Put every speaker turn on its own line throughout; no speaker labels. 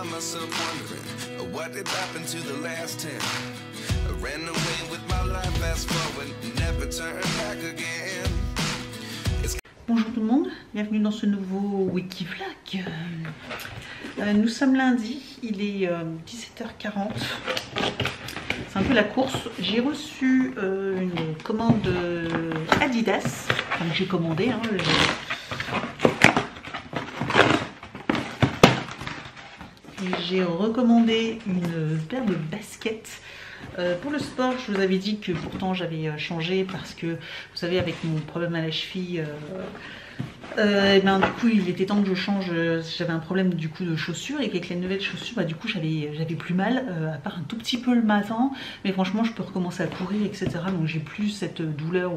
find myself wondering what did happen to the last 10. I ran away with my life, fast forward, never turn back again.
Bonjour tout le monde, bienvenue dans ce nouveau Wikivlog. Nous sommes lundi, il est 17h40. C'est un peu la course. J'ai reçu une commande Adidas, enfin que j'ai commandé. J'ai recommandé une paire de baskets. Pour le sport, je vous avais dit que pourtant j'avais changé parce que, vous savez, avec mon problème à la cheville, du coup il était temps que je change. J'avais un problème du coup de chaussures et qu'avec les nouvelles chaussures, du coup j'avais plus mal, à part un tout petit peu le matin, mais franchement je peux recommencer à courir, etc. Donc j'ai plus cette douleur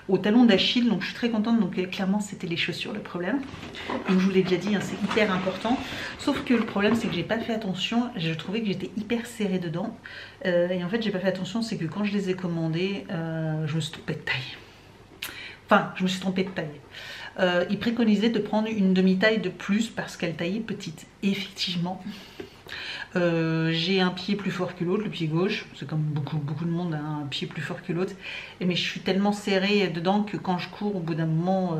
au talon d'Achille, donc je suis très contente. Donc clairement c'était les chaussures le problème, donc je vous l'ai déjà dit, hein, c'est hyper important. Sauf que le problème c'est que j'ai pas fait attention, je trouvais que j'étais hyper serrée dedans, et en fait j'ai pas fait attention, c'est que quand je les ai commandées, je me suis trompée de taille. Enfin, je me suis trompée de taille. Il préconisait de prendre une demi-taille de plus parce qu'elle taillait petite. Et effectivement, j'ai un pied plus fort que l'autre, le pied gauche. C'est comme beaucoup de monde a un pied plus fort que l'autre. Mais je suis tellement serrée dedans que quand je cours, au bout d'un moment,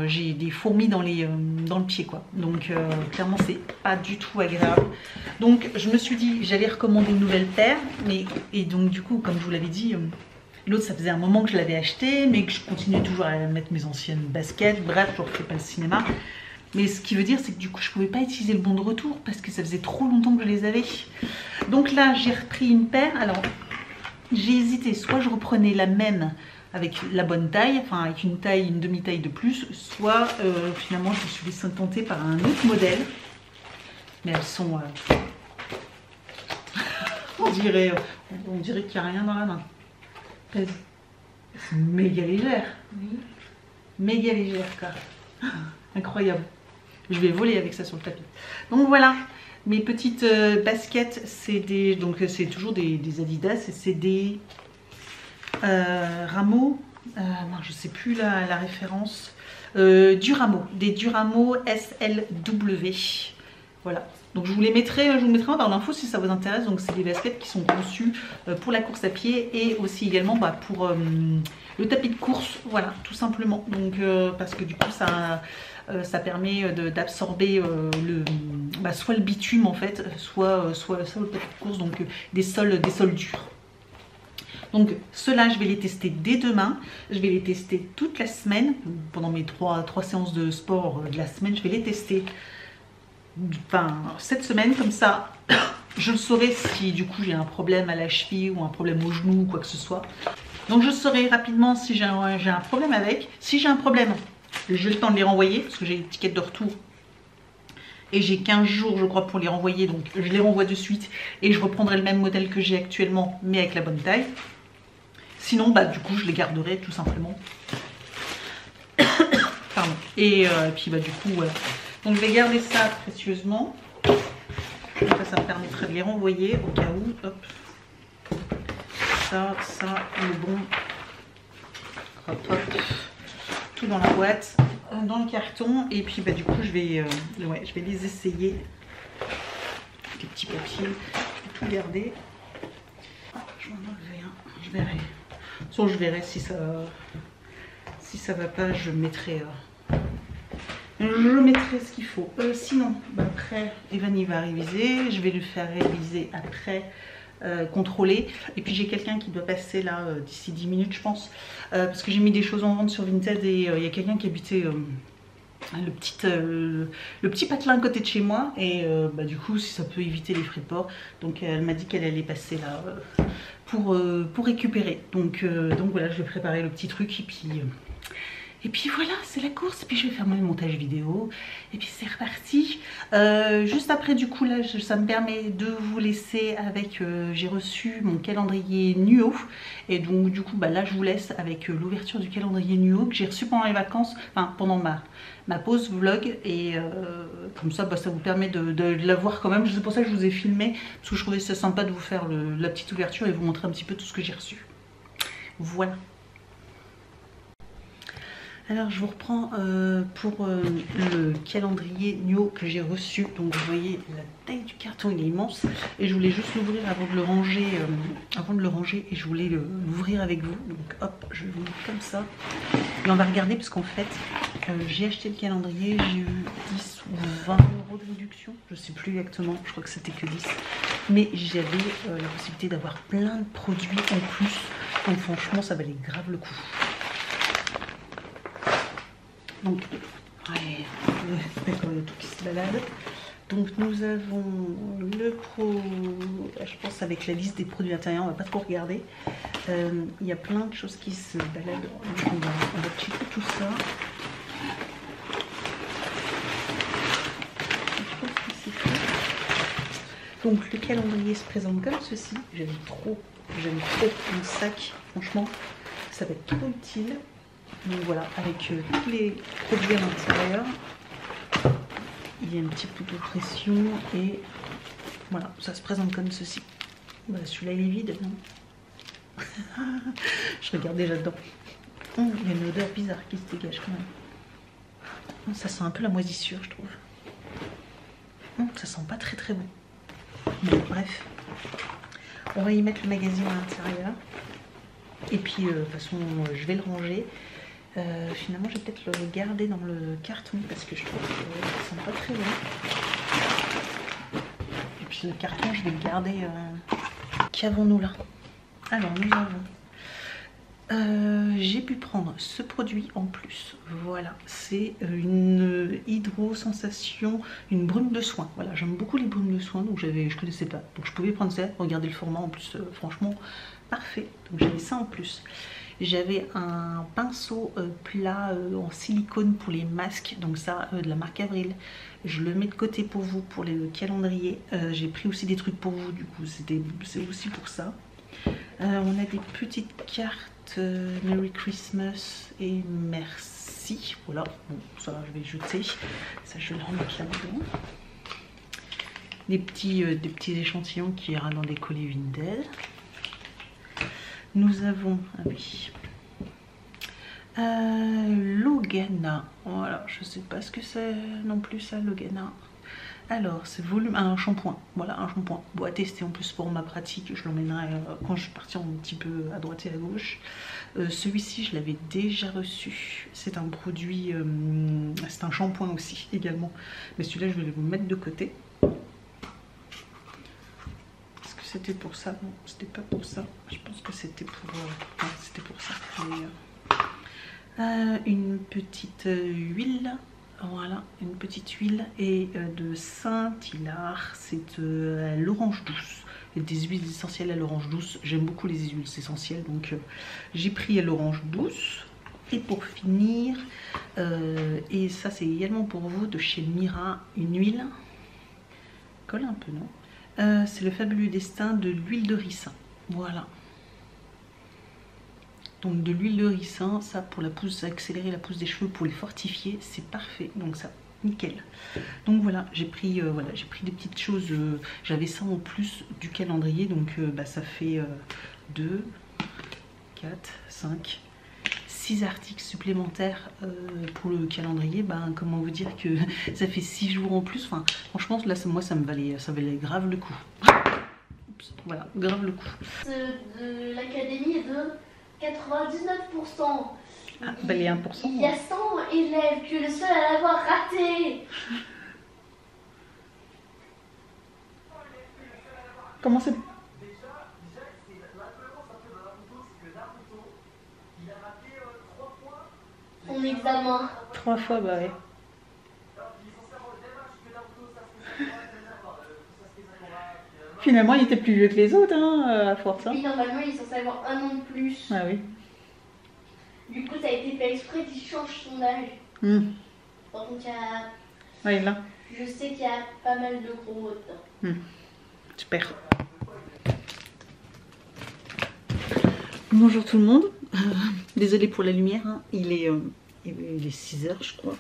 j'ai des fourmis dans le pied, quoi. Donc clairement, c'est pas du tout agréable. Donc je me suis dit, j'allais recommander une nouvelle paire. Et donc du coup, comme je vous l'avais dit, l'autre, ça faisait un moment que je l'avais acheté, mais que je continuais toujours à mettre mes anciennes baskets. Bref, je ne refais pas le cinéma. Mais ce qui veut dire, c'est que du coup, je ne pouvais pas utiliser le bon de retour parce que ça faisait trop longtemps que je les avais. Donc là, j'ai repris une paire. Alors, j'ai hésité. Soit je reprenais la même avec la bonne taille, enfin avec une demi-taille de plus, soit finalement, je me suis laissée tenter par un autre modèle. Mais elles sont... on dirait qu'il n'y a rien dans la main. C'est méga légère. Oui. Méga légère, quoi. Incroyable. Je vais voler avec ça sur le tapis. Donc voilà, mes petites baskets, c'est toujours des Adidas, et c'est des Ramo, non, je sais plus la référence, Duramo, des Duramo SLW. Voilà. Donc je vous mettrai en barre d'infos si ça vous intéresse. Donc c'est des baskets qui sont conçues pour la course à pied et aussi également pour le tapis de course, voilà, tout simplement. Donc parce que du coup ça permet d'absorber soit le bitume en fait, soit le tapis de course, donc des sols durs. Donc ceux-là, je vais les tester dès demain. Je vais les tester toute la semaine. Pendant mes trois séances de sport de la semaine, je vais les tester. Enfin, cette semaine, comme ça, je le saurai si du coup j'ai un problème à la cheville ou un problème au genou ou quoi que ce soit. Donc je saurai rapidement si j'ai un problème avec. Si j'ai un problème, j'ai le temps de les renvoyer parce que j'ai l'étiquette de retour. Et j'ai 15 jours, je crois, pour les renvoyer. Donc je les renvoie de suite et je reprendrai le même modèle que j'ai actuellement, mais avec la bonne taille. Sinon, du coup, je les garderai tout simplement. Pardon. Et puis, du coup, voilà. Donc je vais garder ça précieusement. Ça me permettra de les renvoyer au cas où. Hop. Ça, le bon. Hop, hop. Tout dans la boîte, dans le carton. Et puis du coup je vais les essayer. Les petits papiers. Je vais tout garder. Je vais en enlever un. Je verrai. Sinon je verrai si ça va pas, je mettrai. Je mettrai ce qu'il faut. Sinon, après, Evan il va réviser. Je vais lui faire réviser après, contrôler. Et puis j'ai quelqu'un qui doit passer là d'ici 10 minutes, je pense. Parce que j'ai mis des choses en vente sur Vinted et il y a quelqu'un qui habitait le petit patelin à côté de chez moi. Et du coup, si ça peut éviter les frais de port. Donc elle m'a dit qu'elle allait passer là pour récupérer. Donc voilà, je vais préparer le petit truc et puis voilà, c'est la course. Et puis je vais faire mon montage vidéo. Et puis c'est reparti. Juste après, du coup, là, ça me permet de vous laisser avec... j'ai reçu mon calendrier Nuo. Et donc, du coup, là, je vous laisse avec l'ouverture du calendrier Nuo que j'ai reçu pendant les vacances. Enfin, pendant ma pause vlog. Et comme ça, ça vous permet de la voir quand même. C'est pour ça que je vous ai filmé. Parce que je trouvais ça sympa de vous faire la petite ouverture et vous montrer un petit peu tout ce que j'ai reçu. Voilà. Alors je vous reprends pour le calendrier Nio que j'ai reçu. Donc vous voyez la taille du carton, il est immense. Et je voulais juste l'ouvrir avant de le ranger. Et je voulais l'ouvrir avec vous. Donc hop, je vais vous mettre comme ça. Et on va regarder parce qu'en fait, j'ai acheté le calendrier, j'ai eu 10 ou 20 € de réduction. Je sais plus exactement, je crois que c'était que 10. Mais j'avais la possibilité d'avoir plein de produits en plus. Donc franchement, ça valait grave le coup. Donc, ouais, d'accord, il y a tout qui se balade. Donc nous avons le je pense avec la liste des produits intérieurs, on va pas trop regarder. Il y a plein de choses qui se baladent. Donc on va checker tout ça. Je pense que c'est tout. Donc le calendrier se présente comme ceci. J'aime trop un sac. Franchement, ça va être trop utile. Donc voilà, avec tous les produits à l'intérieur, il y a un petit peu de pression et voilà, ça se présente comme ceci. Voilà, celui-là il est vide, non? Je regarde déjà dedans. Il y a une odeur bizarre qui se dégage quand même. Ça sent un peu la moisissure, je trouve. Ça sent pas très très bon. Bon, bref, on va y mettre le magazine à l'intérieur. Et puis de toute façon, je vais le ranger. Finalement, je vais peut-être le garder dans le carton parce que je trouve que ça sent pas très bon. Et puis le carton, je vais le garder. Qu'avons-nous là? Alors, nous avons. J'ai pu prendre ce produit en plus. Voilà, c'est une hydro-sensation, une brume de soin. Voilà, j'aime beaucoup les brumes de soin, donc je connaissais pas. Donc je pouvais prendre ça, regardez le format en plus, franchement, parfait. Donc j'avais ça en plus. J'avais un pinceau plat en silicone pour les masques, donc ça de la marque Avril. Je le mets de côté pour vous, pour les calendriers. J'ai pris aussi des trucs pour vous, du coup c'est aussi pour ça. On a des petites cartes Merry Christmas et merci. Voilà, bon ça je vais jeter, ça je vais le remettre là-dedans. Des petits échantillons qui ira dans des colis Windel. Nous avons, ah oui, Logana. Voilà, je sais pas ce que c'est non plus ça, Logana. Alors, c'est volume, un shampoing. Voilà, un shampoing. Bon, à tester en plus pour ma pratique. Je l'emmènerai quand je suis partie un petit peu à droite et à gauche. Celui-ci, je l'avais déjà reçu. C'est un produit, c'est un shampoing aussi également. Mais celui-là, je vais vous mettre de côté. C'était pour ça, non, c'était pas pour ça. Je pense que c'était pour, non, c'était pour ça. Une petite huile, voilà, une petite huile et de Saint-Hilaire, c'est à l'orange douce. Et des huiles essentielles à l'orange douce. J'aime beaucoup les huiles essentielles, donc j'ai pris à l'orange douce. Et pour finir, et ça c'est également pour vous de chez Mira, une huile. Colle un peu, non? C'est le fabuleux destin de l'huile de ricin. Voilà. Donc de l'huile de ricin, ça pour la pousse, accélérer la pousse des cheveux, pour les fortifier, c'est parfait. Donc ça, nickel. Donc voilà, j'ai pris des petites choses. J'avais ça en plus du calendrier, donc ça fait 2, 4, 5, 6 articles supplémentaires pour le calendrier. Comment vous dire que ça fait 6 jours en plus. Enfin, franchement, là, moi, ça valait grave le coup. Oups, voilà, grave le coup.
De l'académie est de 99%.
Ah, les 1%.
Il y a 100 élèves, tu es le seul à l'avoir raté.
Comment c'est?
Son examen.
3 fois, bah ouais. Finalement, il était plus vieux que les autres, hein, à force.
Oui, normalement, il est censé avoir 1 an de plus.
Ah oui.
Du coup, ça a été fait exprès qu'il change son âge. Par contre, il y a...
Ouais, là.
Je sais qu'il y a pas mal de gros mots dedans.
Super. Bonjour tout le monde. Désolée pour la lumière, hein. Il est 6 h, je crois.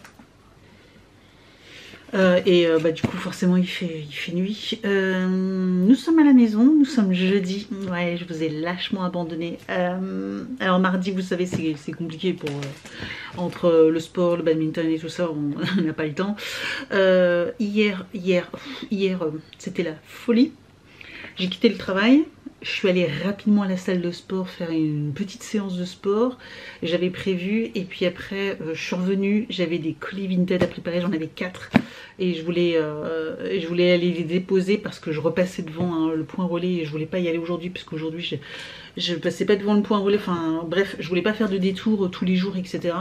Du coup forcément il fait nuit. Nous sommes à la maison, nous sommes jeudi. Ouais, je vous ai lâchement abandonné. Alors mardi, vous savez, c'est compliqué pour entre le sport, le badminton et tout ça, on n'a pas le temps. Hier c'était la folie. J'ai quitté le travail. Je suis allée rapidement à la salle de sport faire une petite séance de sport. J'avais prévu et puis après je suis revenue. J'avais des colis Vinted à préparer, j'en avais 4 et je voulais aller les déposer parce que je repassais devant le point relais et je voulais pas y aller aujourd'hui parce qu'aujourd'hui je passais pas devant le point relais. Enfin bref, je voulais pas faire de détour tous les jours, etc.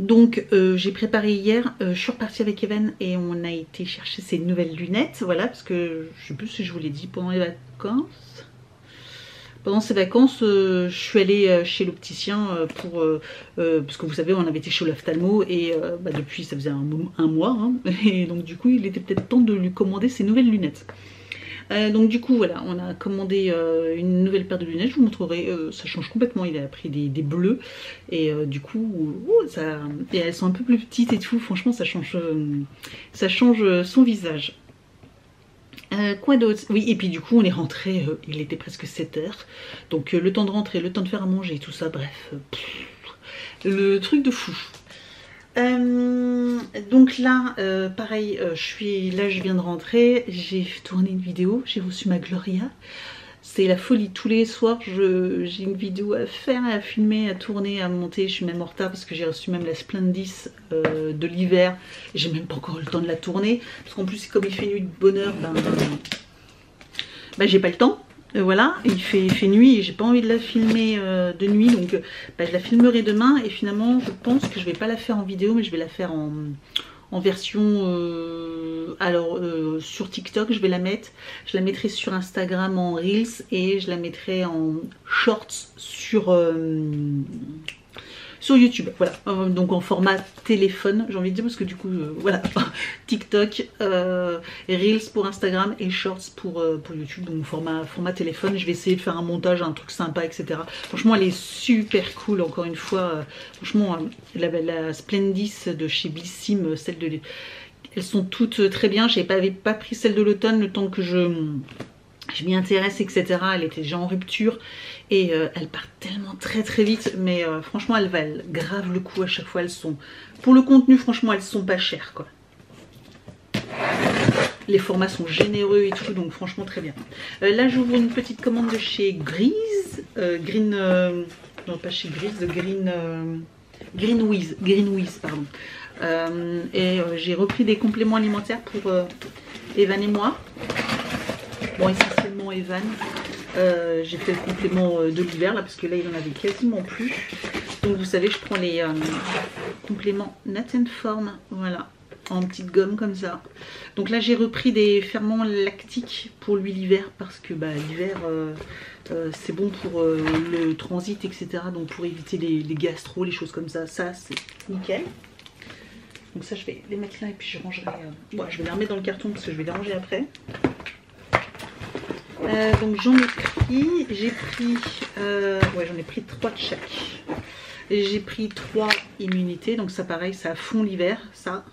Donc j'ai préparé hier, je suis repartie avec Evan et on a été chercher ses nouvelles lunettes, voilà, parce que je sais plus si je vous l'ai dit pendant les vacances. Pendant ces vacances, je suis allée chez l'opticien parce que vous savez, on avait été chez l'ophtalmo et depuis ça faisait un mois, hein, et donc du coup il était peut-être temps de lui commander ses nouvelles lunettes. Donc du coup voilà, on a commandé une nouvelle paire de lunettes, je vous montrerai, ça change complètement, il a pris des bleus et du coup et elles sont un peu plus petites et tout, franchement ça change son visage. Quoi d'autre? Oui, et puis du coup on est rentré, il était presque 7 h, donc le temps de rentrer, le temps de faire à manger, tout ça, bref, le truc de fou. Donc là pareil, je viens de rentrer, j'ai tourné une vidéo, j'ai reçu ma Gloria, c'est la folie, tous les soirs j'ai une vidéo à faire, à filmer, à tourner, à monter, je suis même en retard parce que j'ai reçu même la Splendis de l'hiver, j'ai même pas encore eu le temps de la tourner, parce qu'en plus comme il fait nuit de bonne heure, j'ai pas le temps. Voilà, il fait nuit et j'ai pas envie de la filmer de nuit, donc je la filmerai demain et finalement je pense que je vais pas la faire en vidéo mais je vais la faire en version sur TikTok, je la mettrai sur Instagram en Reels et je la mettrai en Shorts sur YouTube, voilà, donc en format téléphone, j'ai envie de dire, parce que du coup, voilà, TikTok, Reels pour Instagram et Shorts pour YouTube, donc format téléphone. Je vais essayer de faire un montage, un truc sympa, etc. Franchement, elle est super cool, encore une fois. Franchement, la Splendis de chez Blissim, elles sont toutes très bien. J'avais pas pris celle de l'automne, le temps que je m'y intéresse, etc. Elle était déjà en rupture et elles partent tellement très vite, mais franchement elles valent grave le coup à chaque fois. Elles sont, pour le contenu, franchement elles sont pas chères quoi. Les formats sont généreux et tout, donc franchement très bien. Là j'ouvre une petite commande de chez non pas chez Grease, de Greenwiz, pardon. J'ai repris des compléments alimentaires pour Evan et moi. Bon, essentiellement Evan. J'ai fait le complément de l'hiver là parce que là il en avait quasiment plus. Donc vous savez, je prends les compléments Nat & Form, voilà, en petite gomme comme ça. Donc là j'ai repris des ferments lactiques pour lui l'hiver parce que l'hiver c'est bon pour le transit, etc. Donc pour éviter les gastro, les choses comme ça, ça c'est nickel. Donc ça je vais les mettre là et puis je rangerai. Je vais les remettre dans le carton parce que je vais les ranger après. Donc j'en ai pris, j'en ai pris 3 de chaque. J'ai pris 3 immunités, donc ça pareil, ça à fond l'hiver, ça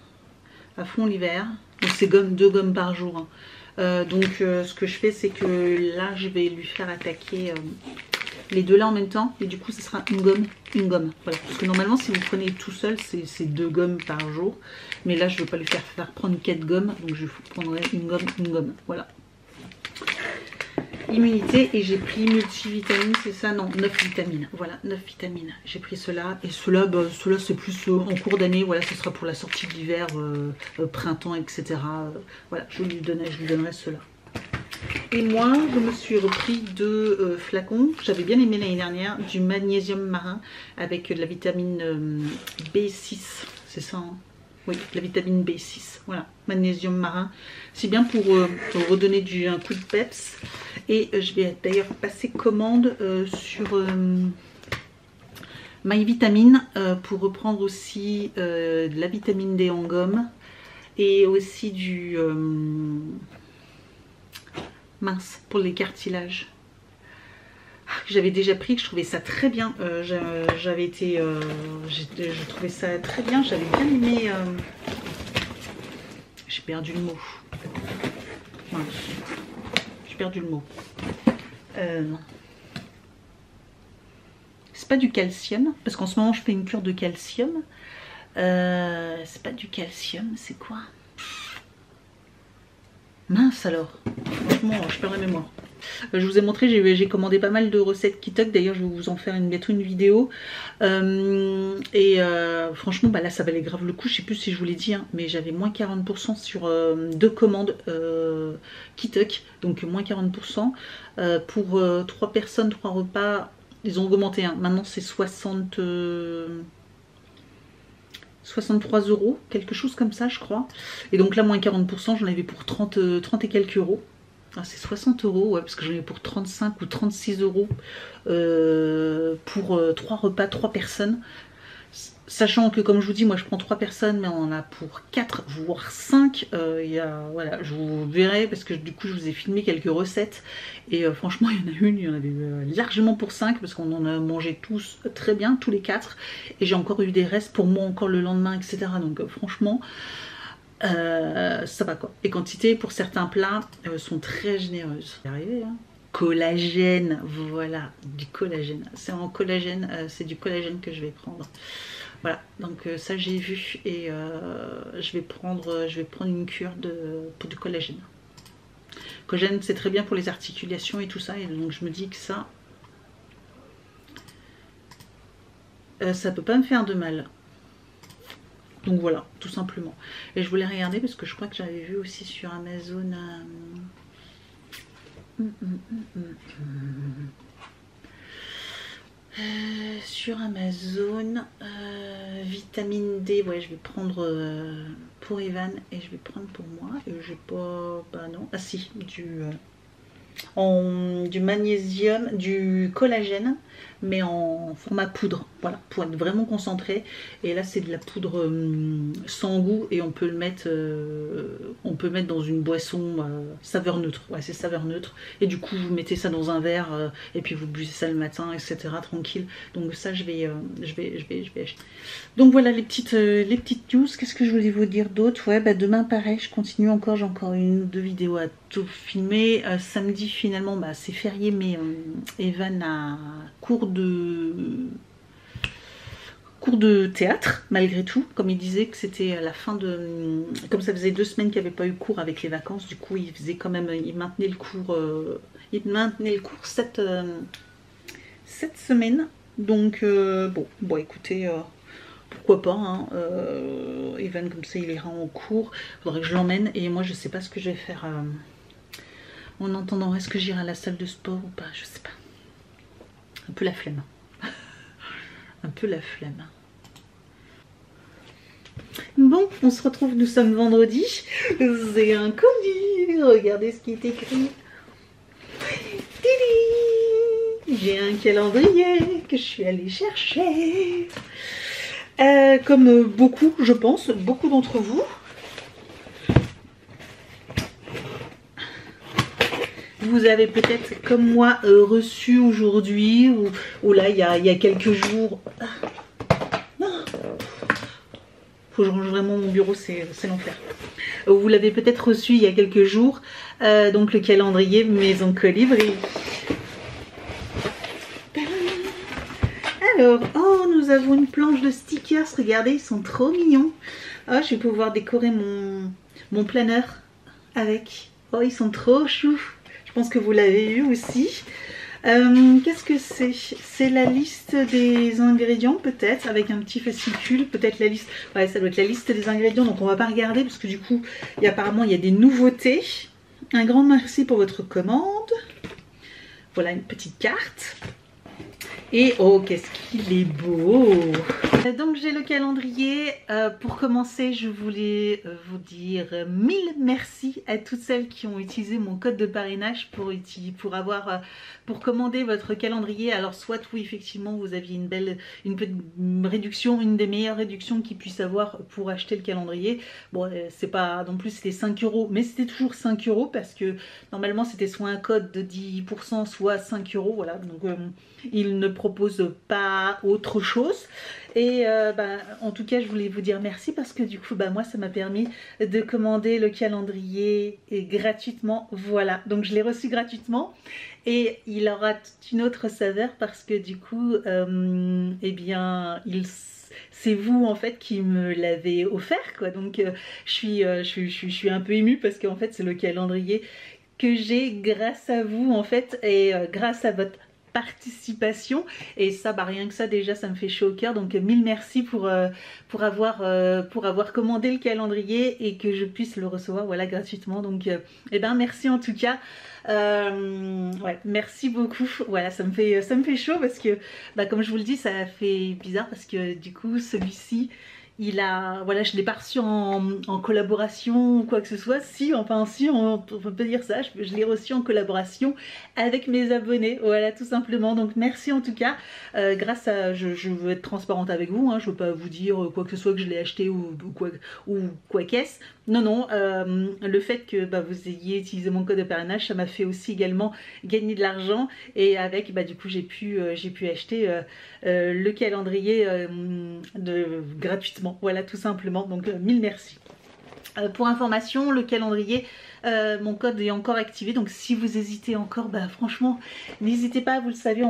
à fond l'hiver. Donc c'est 2 gommes par jour. Donc ce que je fais, c'est que là je vais lui faire attaquer les deux là en même temps, et du coup ce sera une gomme. Voilà. Parce que normalement si vous prenez tout seul, c'est 2 gommes par jour. Mais là je ne veux pas lui faire prendre 4 gommes, donc je prendrai une gomme. Voilà. Immunité, et j'ai pris multivitamines, c'est ça? Non, 9 vitamines, voilà, 9 vitamines. J'ai pris cela, et cela c'est plus en cours d'année, voilà, ce sera pour la sortie de l'hiver, printemps, etc. Voilà, je lui donnerai cela. Et moi, je me suis repris 2 flacons, j'avais bien aimé l'année dernière, du magnésium marin avec de la vitamine B6, c'est ça hein? Oui, la vitamine B6, voilà, magnésium marin. C'est bien pour redonner un coup de peps. Et je vais d'ailleurs passer commande sur MyVitamine pour reprendre aussi de la vitamine D en gomme. Et aussi du mince pour les cartilages. Que j'avais déjà pris, que je trouvais ça très bien. Je trouvais ça très bien, j'avais bien aimé j'ai perdu le mot. Mince. J'ai perdu le mot. Non. C'est pas du calcium, parce qu'en ce moment je fais une cure de calcium. C'est pas du calcium, c'est quoi? Mince alors. Franchement, je perds la mémoire. Je vous ai montré, j'ai commandé pas mal de recettes Kitok. D'ailleurs, je vais vous en faire bientôt une vidéo. Franchement, bah là, ça valait grave le coup. Je sais plus si je vous l'ai dit, hein, mais j'avais moins 40% sur 2 commandes Kitok. Donc, moins 40%. Pour 3 personnes, 3 repas, ils ont augmenté. Hein. Maintenant, c'est 63 €, quelque chose comme ça, je crois. Et donc là, moins 40%, j'en avais pour 30 et quelques euros. Ah, c'est 60 €, ouais, parce que j'en ai pour 35 ou 36 € pour 3 repas, 3 personnes. Sachant que, comme je vous dis, moi je prends 3 personnes, mais on en a pour 4, voire 5. Voilà, je vous verrai, parce que du coup, je vous ai filmé quelques recettes. Et franchement, il y en a une, il y en avait largement pour 5, parce qu'on en a mangé tous très bien, tous les 4. Et j'ai encore eu des restes pour moi encore le lendemain, etc. Donc franchement... ça va quoi. Les quantités pour certains plats sont très généreuses. C'est arrivé, hein. Collagène, voilà, du collagène. C'est en collagène, c'est du collagène que je vais prendre. Voilà, donc ça j'ai vu et je vais prendre une cure pour du collagène. Collagène, c'est très bien pour les articulations et tout ça, et donc je me dis que ça peut pas me faire de mal. Donc voilà, tout simplement. Et je voulais regarder parce que je crois que j'avais vu aussi sur Amazon. Sur Amazon, vitamine D. Ouais, je vais prendre pour Evan et je vais prendre pour moi. Et j'ai pas. Bah non. Ah si, du magnésium, du collagène, mais en format poudre, voilà, pour être vraiment concentré. Et là c'est de la poudre sans goût, et on peut le mettre dans une boisson saveur neutre. Ouais, c'est saveur neutre, et du coup vous mettez ça dans un verre et puis vous buvez ça le matin, etc., tranquille. Donc ça je vais acheter. Donc voilà les petites news. Qu'est-ce que je voulais vous dire d'autre? Ouais, bah demain pareil, je continue encore, j'ai encore 1 ou 2 vidéos à tout filmer. Samedi finalement, bah c'est férié, mais Evan a cours de théâtre malgré tout, comme il disait que c'était à la fin de... Comme ça faisait 2 semaines qu'il n'y avait pas eu cours avec les vacances, du coup il faisait quand même, il maintenait le cours cette semaine. Donc bon écoutez, pourquoi pas, hein, Evan comme ça il ira en cours, faudrait que je l'emmène, et moi je sais pas ce que je vais faire en entendant. Est-ce que j'irai à la salle de sport ou pas? Je sais pas. Un peu la flemme. Un peu la flemme. Bon, on se retrouve, nous sommes vendredi. C'est un colis. Regardez ce qui est écrit. J'ai un calendrier que je suis allée chercher. Comme beaucoup, je pense, beaucoup d'entre vous. Vous avez peut-être, comme moi, reçu aujourd'hui, ou là, il y a quelques jours. Faut que je range vraiment mon bureau, c'est l'enfer. Vous l'avez peut-être reçu il y a quelques jours, donc le calendrier Maison Colibri. Alors, oh, nous avons une planche de stickers, regardez, ils sont trop mignons. Oh, je vais pouvoir décorer mon planeur avec. Oh, ils sont trop choux. Je pense que vous l'avez vu aussi. Qu'est-ce que c'est? C'est la liste des ingrédients peut-être, avec un petit fascicule, peut-être la liste. Ouais, ça doit être la liste des ingrédients, donc on va pas regarder parce que du coup, apparemment il y a des nouveautés. Un grand merci pour votre commande. Voilà une petite carte. Et oh, qu'est-ce qu'il est beau! Donc j'ai le calendrier. Pour commencer, je voulais vous dire 1000 merci à toutes celles qui ont utilisé mon code de parrainage pour commander votre calendrier. Alors soit oui, effectivement, vous aviez une petite réduction, une des meilleures réductions qu'ils puissent avoir pour acheter le calendrier. Bon, c'est pas non plus, c'était 5 €, mais c'était toujours 5 € parce que normalement c'était soit un code de 10%, soit 5 €. Voilà, donc ils ne propose pas autre chose. Et en tout cas je voulais vous dire merci parce que du coup moi ça m'a permis de commander le calendrier gratuitement. Voilà, donc je l'ai reçu gratuitement et il aura une autre saveur parce que du coup eh bien c'est vous en fait qui me l'avez offert quoi. Donc je suis un peu émue parce qu'en fait c'est le calendrier que j'ai grâce à vous en fait et grâce à votre participation et ça rien que ça déjà ça me fait chaud au cœur. Donc mille merci pour avoir commandé le calendrier et que je puisse le recevoir voilà gratuitement. Donc merci en tout cas. Ouais, merci beaucoup. Voilà, ça me fait chaud parce que comme je vous le dis ça fait bizarre parce que du coup celui-ci voilà, je l'ai pas reçu en collaboration ou quoi que ce soit. Si, enfin si, on peut dire ça, je l'ai reçu en collaboration avec mes abonnés, voilà tout simplement. Donc merci en tout cas, grâce à, je veux être transparente avec vous, hein, je veux pas vous dire quoi que ce soit que je l'ai acheté ou quoi qu'est-ce. Non, le fait que vous ayez utilisé mon code de parrainage, ça m'a fait aussi également gagner de l'argent et avec du coup j'ai pu acheter le calendrier gratuitement, voilà tout simplement. Donc mille merci. Pour information, le calendrier, mon code est encore activé, donc si vous hésitez encore, franchement, n'hésitez pas, vous le savez,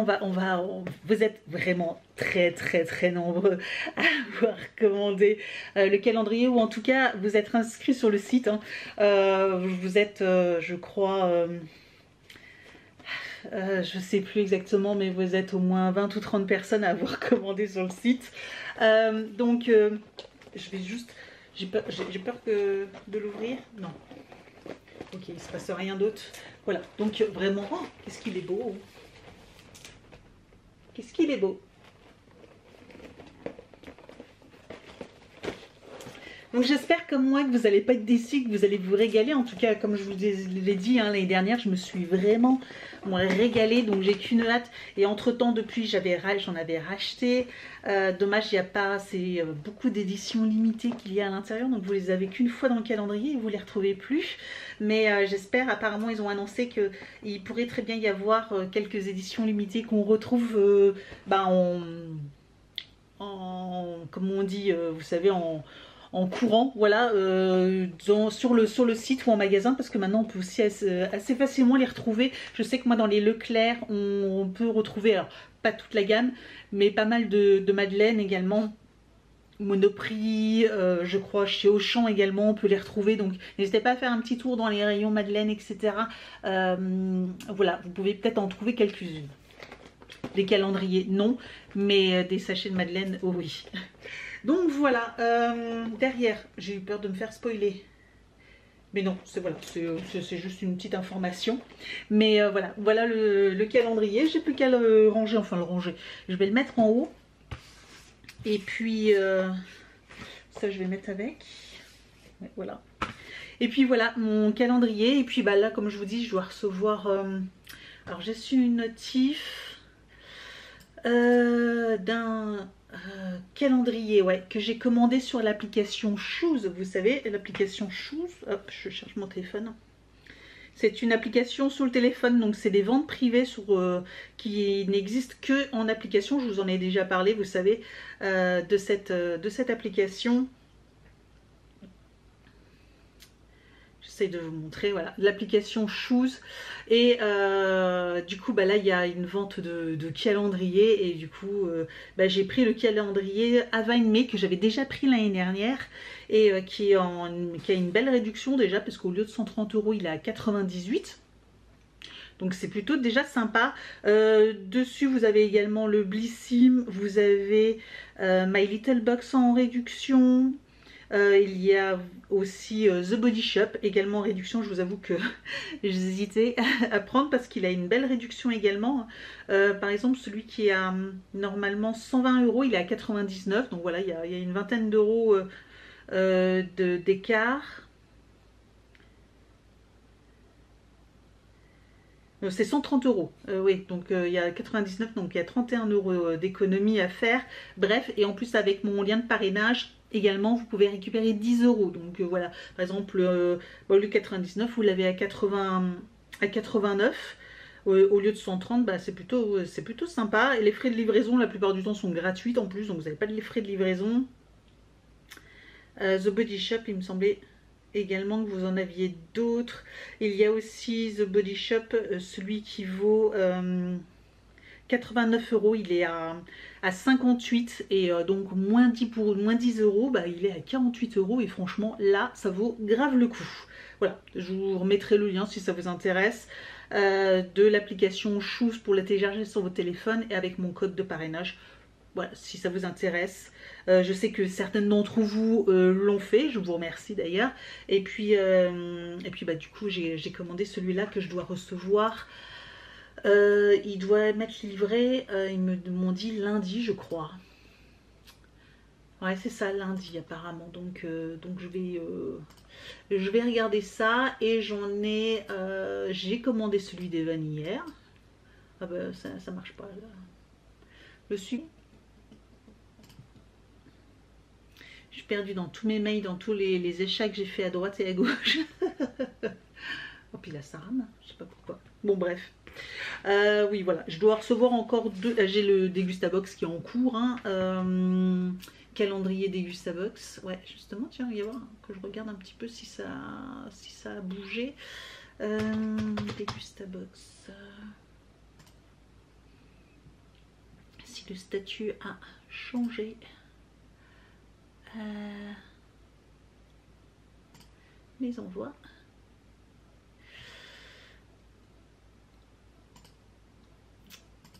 vous êtes vraiment très nombreux à avoir commandé le calendrier, ou en tout cas, vous êtes inscrits sur le site, hein. Vous êtes, je crois... je sais plus exactement, mais vous êtes au moins 20 ou 30 personnes à avoir commandé sur le site. Donc, je vais juste... J'ai peur de l'ouvrir. Non. Ok, il ne se passe rien d'autre. Voilà, donc vraiment... Oh, qu'est-ce qu'il est beau. Qu'est-ce qu'il est beau. Donc j'espère comme moi que vous n'allez pas être déçus, que vous allez vous régaler. En tout cas, comme je vous l'ai dit l'année dernière, je me suis vraiment régalée. Donc j'ai qu'une hâte. Et entre temps, depuis, j'en avais racheté. Dommage, il n'y a pas assez beaucoup d'éditions limitées qu'il y a à l'intérieur. Donc vous les avez qu'une fois dans le calendrier et vous les retrouvez plus. Mais j'espère, apparemment, ils ont annoncé qu'il pourrait très bien y avoir quelques éditions limitées qu'on retrouve comme on dit, vous savez, en courant, voilà, sur le site ou en magasin, parce que maintenant on peut aussi assez facilement les retrouver. Je sais que moi dans les Leclerc on peut retrouver, alors pas toute la gamme, mais pas mal de madeleines également. Monoprix, je crois chez Auchan également on peut les retrouver, donc n'hésitez pas à faire un petit tour dans les rayons madeleine, etc. Voilà, vous pouvez peut-être en trouver quelques-unes. Des calendriers non, mais des sachets de madeleine, oh oui. Donc voilà, derrière, j'ai eu peur de me faire spoiler. Mais non, c'est juste une petite information. Mais voilà le calendrier. J'ai plus qu'à le ranger, enfin le ranger. Je vais le mettre en haut. Et puis, ça je vais mettre avec. Ouais, voilà. Et puis voilà, mon calendrier. Et puis là, comme je vous dis, je dois recevoir... alors j'ai reçu une notif d'un... calendrier que j'ai commandé sur l'application Shoes. Vous savez, l'application Shoes, hop, je cherche mon téléphone. C'est une application sur le téléphone, donc c'est des ventes privées qui n'existent que en application. Je vous en ai déjà parlé, vous savez, de cette application. J'essaie de vous montrer, voilà, l'application Shoes. Et du coup, là, il y a une vente de calendrier. Et du coup, j'ai pris le calendrier Avine May que j'avais déjà pris l'année dernière. Et qui a une belle réduction déjà, parce qu'au lieu de 130 €, il est à 98. Donc c'est plutôt déjà sympa. Dessus, vous avez également le Blissim. Vous avez My Little Box en réduction. Il y a aussi The Body Shop également en réduction. Je vous avoue que j'hésitais à prendre parce qu'il a une belle réduction également. Par exemple, celui qui a normalement 120 €, il est à 99. Donc voilà, il y a une vingtaine d'euros d'écart. C'est 130 €, oui, donc il y a 99, donc il y a 31 € d'économie à faire. Bref, et en plus avec mon lien de parrainage, également vous pouvez récupérer 10 €. Donc voilà, par exemple, au lieu de 99, vous l'avez à 89. au lieu de 130, bah, c'est plutôt sympa. Et les frais de livraison, la plupart du temps, sont gratuits en plus, donc vous n'avez pas de frais de livraison. The Body Shop, il me semblait également que vous en aviez d'autres. Il y a aussi The Body Shop, celui qui vaut 89 €, il est à 58 et donc moins 10 €, bah, il est à 48 € et franchement là ça vaut grave le coup. Voilà, je vous remettrai le lien si ça vous intéresse de l'application Choose pour la télécharger sur votre téléphone et avec mon code de parrainage. Voilà, si ça vous intéresse. Je sais que certaines d'entre vous l'ont fait, je vous remercie d'ailleurs. Et puis bah, du coup j'ai commandé celui-là que je dois recevoir. Il doit m'être livré, ils m'ont dit lundi je crois. Ouais c'est ça, lundi apparemment. Donc je vais regarder ça. Et j'ai commandé celui d'Evan hier. Ah bah ça marche pas là. Le suivant. Je suis perdue dans tous mes mails, dans tous les échats que j'ai fait à droite et à gauche. Oh puis là ça rame, je sais pas pourquoi. Bon bref. Oui voilà, je dois recevoir encore deux. J'ai le Degustabox qui est en cours. Hein. Calendrier Degustabox. Ouais justement, tiens, il va y avoir que je regarde un petit peu si ça a bougé. Degustabox. Si le statut a changé. Les envois.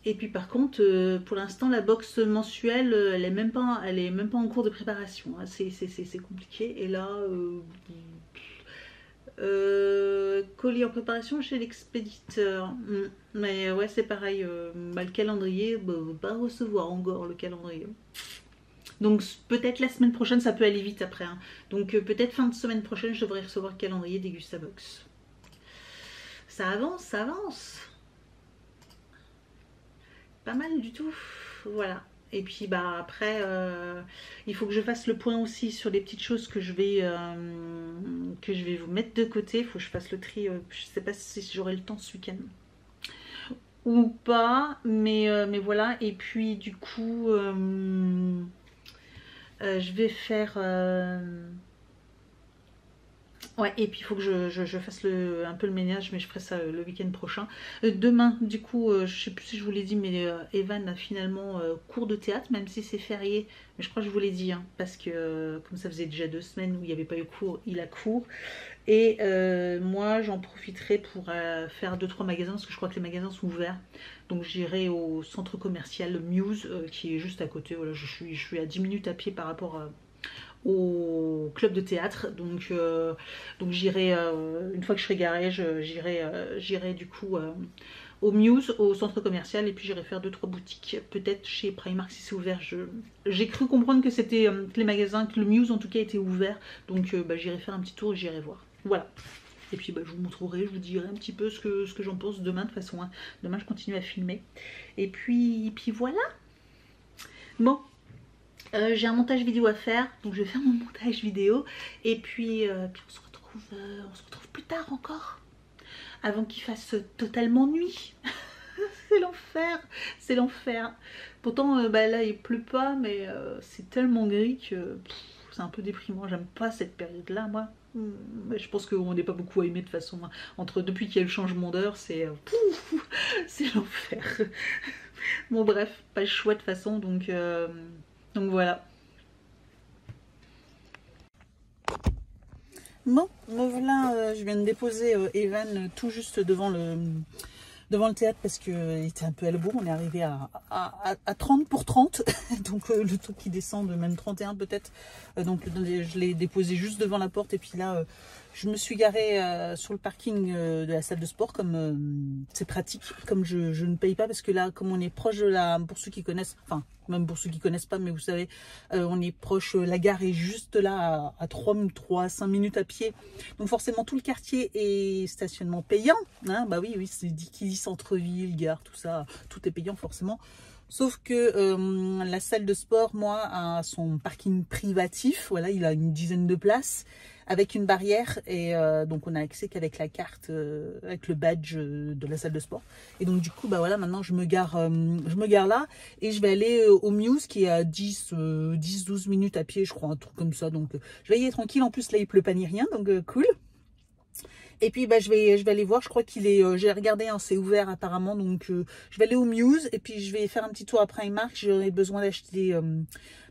Et puis par contre, pour l'instant, la box mensuelle, elle est même pas en cours de préparation. Hein. C'est compliqué. Et là, colis en préparation chez l'expéditeur. Mais ouais, c'est pareil. Bah, le calendrier, bah, on va pas recevoir encore le calendrier. Donc peut-être la semaine prochaine, ça peut aller vite après. Hein. Donc peut-être fin de semaine prochaine, je devrais recevoir le calendrier Degustabox. Ça avance, ça avance. Pas mal du tout. Voilà. Et puis bah après, il faut que je fasse le point aussi sur les petites choses que je vais vous mettre de côté. Il faut que je fasse le tri. Je sais pas si j'aurai le temps ce week-end ou pas. Mais voilà. Et puis du coup... je vais faire... Ouais, et puis il faut que je fasse un peu le ménage, mais je ferai ça le week-end prochain. Demain, du coup, je sais plus si je vous l'ai dit, mais Evan a finalement cours de théâtre, même si c'est férié. Mais je crois que je vous l'ai dit, hein, parce que comme ça faisait déjà 2 semaines où il n'y avait pas eu cours, il a cours. Et moi, j'en profiterai pour faire 2-3 magasins, parce que je crois que les magasins sont ouverts. Donc j'irai au centre commercial Muse, qui est juste à côté. Voilà, je suis à 10 minutes à pied par rapport au club de théâtre. Donc j'irai, une fois que je serai garée, j'irai du coup au Muse, au centre commercial, et puis j'irai faire 2-3 boutiques, peut-être chez Primark si c'est ouvert. J'ai cru comprendre que c'était que les magasins, que le Muse en tout cas était ouvert. Donc bah, j'irai faire un petit tour et j'irai voir. Voilà. Et puis bah, je vous montrerai, je vous dirai un petit peu ce que j'en pense demain de toute façon. Hein. Demain je continue à filmer. Et puis voilà. Bon. J'ai un montage vidéo à faire, donc je vais faire mon montage vidéo. Et puis on se retrouve plus tard encore. Avant qu'il fasse totalement nuit. C'est l'enfer, c'est l'enfer. Pourtant bah, là il pleut pas, mais c'est tellement gris que c'est un peu déprimant. J'aime pas cette période là moi. Je pense qu'on n'est pas beaucoup à aimer de toute façon. Depuis qu'il y a le changement d'heure, c'est l'enfer. Bon bref, pas le choix de toute façon, donc voilà. Bon, me voilà, je viens de déposer Evan tout juste devant le théâtre parce qu'il était un peu à la bourre. On est arrivé à 30 pour 30, donc le truc qui descend de même 31 peut-être. Donc je l'ai déposé juste devant la porte et puis là je me suis garée sur le parking de la salle de sport, comme c'est pratique, comme je ne paye pas, parce que là comme on est proche de la, pour ceux qui connaissent, enfin même pour ceux qui connaissent pas, mais vous savez, on est proche, la gare est juste là à 5 minutes à pied, donc forcément tout le quartier est stationnement payant, hein, bah oui, c'est qui dit centre-ville, gare, tout ça, tout est payant forcément. Sauf que la salle de sport, moi, a son parking privatif. Voilà, il a une dizaine de places. avec une barrière et donc on a accès qu'avec la carte, avec le badge de la salle de sport. Et donc du coup bah voilà, maintenant je me gare là et je vais aller au Muse qui est à 10-12 minutes à pied je crois, un truc comme ça. Donc je vais y aller tranquille, en plus là il pleut pas ni rien, donc cool. Et puis bah, je vais aller voir, je crois qu'il est, j'ai regardé, hein, c'est ouvert apparemment, donc je vais aller au Muse et puis je vais faire un petit tour à Primark. J'aurai besoin d'acheter,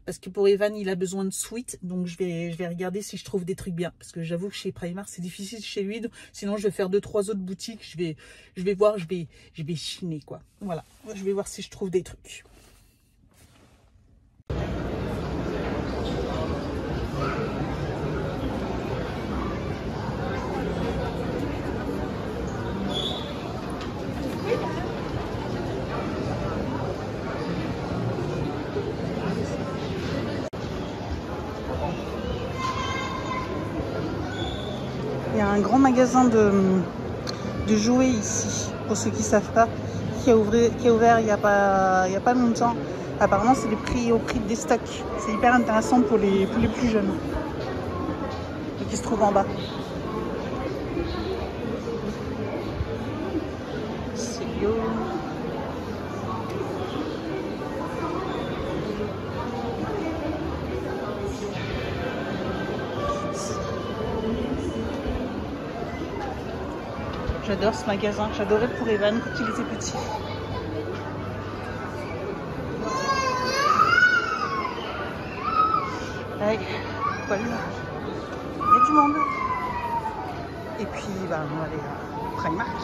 parce que pour Evan il a besoin de sweats, donc je vais regarder si je trouve des trucs bien, parce que j'avoue que chez Primark c'est difficile chez lui, donc, sinon je vais faire 2-3 autres boutiques, je vais voir, je vais chiner quoi, voilà, je vais voir si je trouve des trucs. Il y a un grand magasin de jouets ici, pour ceux qui ne savent pas, qui a ouvert il y a pas longtemps. Apparemment, c'est les prix au prix des stocks. C'est hyper intéressant pour les plus jeunes. Et qui se trouve en bas. C'est yo. J'adore ce magasin, j'adorais pour Evan quand il était petit. Ouais, voilà. Il y a du monde. Et puis bah, on va aller à Primark.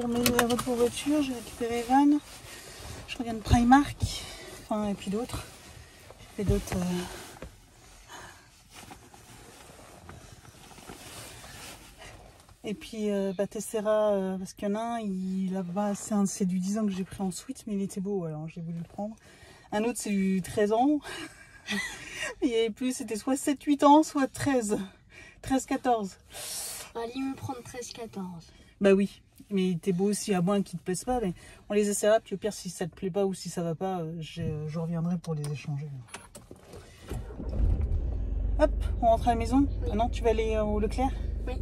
retour voiture, j'ai récupéré Evan. Je regarde Primark, enfin, et puis d'autres. J'ai fait d'autres. Et puis Tessera, parce qu'il y en a un, là-bas, c'est du 10 ans que j'ai pris en suite, mais il était beau, alors j'ai voulu le prendre. Un autre, c'est du 13 ans. Il y avait plus, c'était soit 7-8 ans, soit 13-14.
Allez me prendre 13-14.
Bah oui, mais il était beau aussi, à moins qu'il te plaise pas. Mais on les essaiera, puis au pire, si ça te plaît pas ou si ça va pas, je reviendrai pour les échanger. Hop, on rentre à la maison. Oui. Ah non, tu vas aller au Leclerc?
Oui.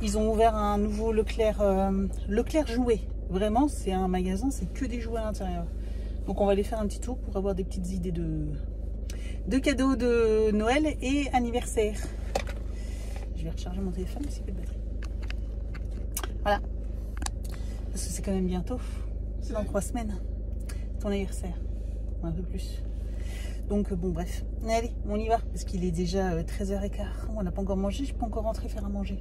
Ils ont ouvert un nouveau Leclerc, Leclerc Jouets. Vraiment, c'est un magasin, c'est que des jouets à l'intérieur. Donc on va aller faire un petit tour pour avoir des petites idées de cadeaux de Noël et anniversaire. Je vais recharger mon téléphone, mais c'est plus de batterie. Voilà. Parce que c'est quand même bientôt. C'est dans 3 semaines. Ton anniversaire. Un peu plus. Donc bon, bref. Allez, on y va. Parce qu'il est déjà 13h15. On n'a pas encore mangé. Je peux encore rentrer faire à manger.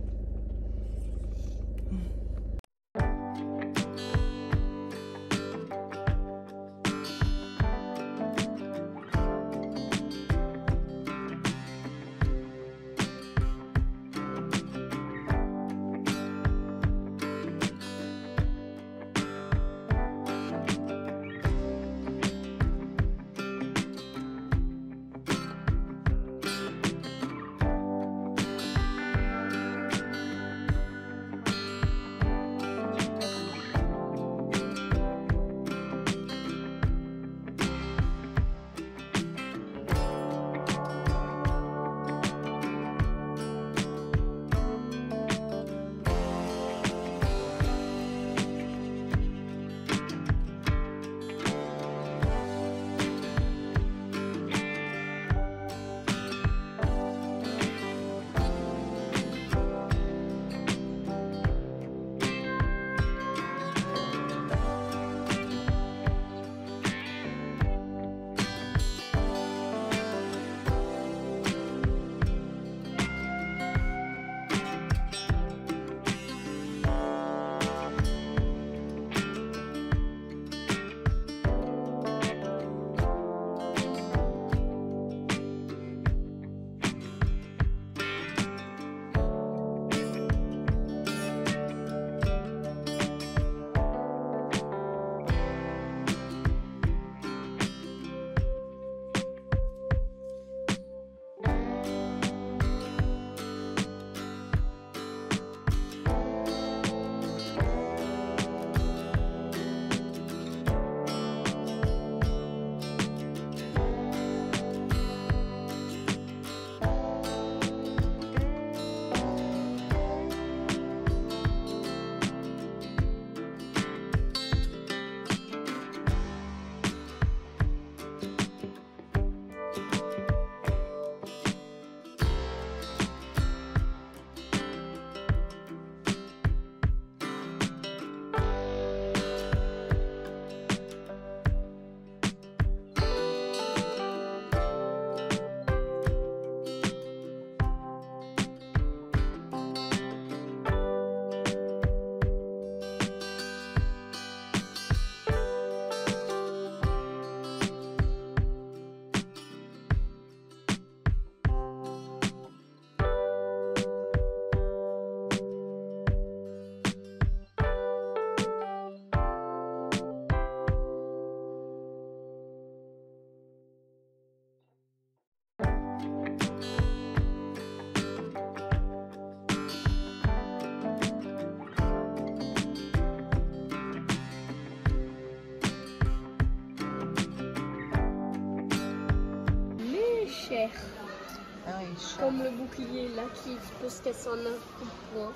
Ah oui, comme le bouclier là qui peut se casser en un coup de poing.